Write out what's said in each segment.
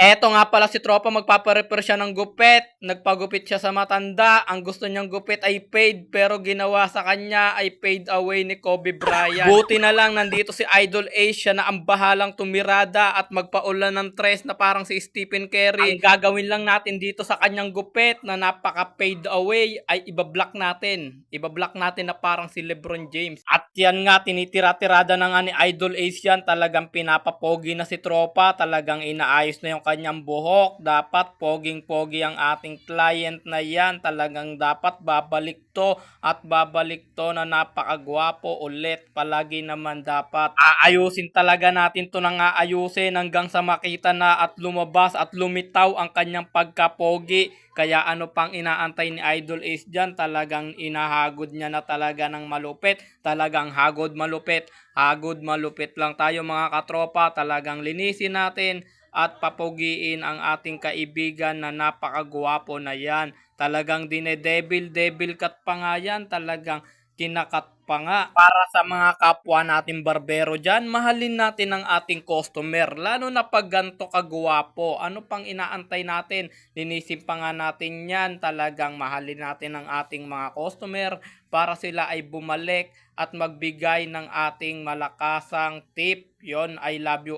Eto nga pala si tropa, magpapa-repair siya ng gupit. Nagpagupit siya sa matanda. Ang gusto niyang gupit ay fade, pero ginawa sa kanya ay fade away ni Kobe Bryant. Buti na lang nandito si Idol Ace, siya na ang bahalang tumirada at magpaulan ng tres na parang si Stephen Curry. Ang gagawin lang natin dito sa kanyang gupit na napaka fade away ay ibablock natin. Ibablock natin na parang si LeBron James. At yan nga, tinitira-tirada na nga ni Idol Ace yan. Talagang pinapapogi na si tropa. Talagang inaayos na yung kanyang buhok. Dapat poging-pogi ang ating client na yan. Talagang dapat babalik to at babalik to na napakagwapo ulit. Palagi naman dapat aayusin talaga natin to nang aayusin hanggang sa makita na at lumabas at lumitaw ang kanyang pagkapogi. Kaya ano pang inaantay ni Idol Ace dyan? Talagang inahagod niya na talaga ng malupit. Talagang hagod malupit. Hagod malupit lang tayo mga katropa. Talagang linisin natin at papugiin ang ating kaibigan na napakagwapo na yan. Talagang dinedevil cut pa nga yan. Talagang kinakat pa nga. Para sa mga kapwa natin barbero dyan, mahalin natin ang ating customer. Lalo na pag ganito kagwapo. Ano pang inaantay natin? Linisin pa nga natin yan. Talagang mahalin natin ang ating mga customer para sila ay bumalik at magbigay ng ating malakasang tip. Yon, I love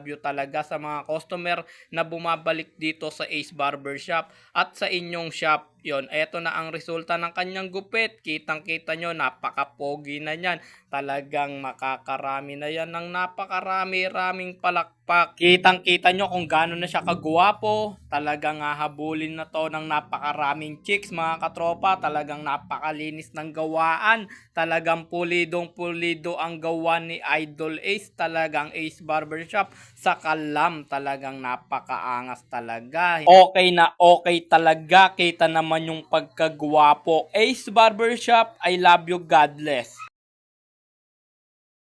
you talaga sa mga customer na bumabalik dito sa Ace Barbershop at sa inyong shop. Yon, eto na ang resulta ng kanyang gupit. Kitang-kita nyo, napaka-pogi na yan. Talagang makakarami na yan ng napakarami-raming palakpak. Kitang-kita nyo kung gaano na siya kagwapo. Talagang hahabulin na to ng napakaraming chicks mga katropa. Talagang napakalinis ng gawaan. Talagang pulidong-pulido ang gawa ni Idol Ace. Talagang Ace Barbershop sa kalam. Talagang napakaangas talaga. Okay na okay talaga. Kita naman yung pagkagwapo. Ace Barbershop, I love you, God bless.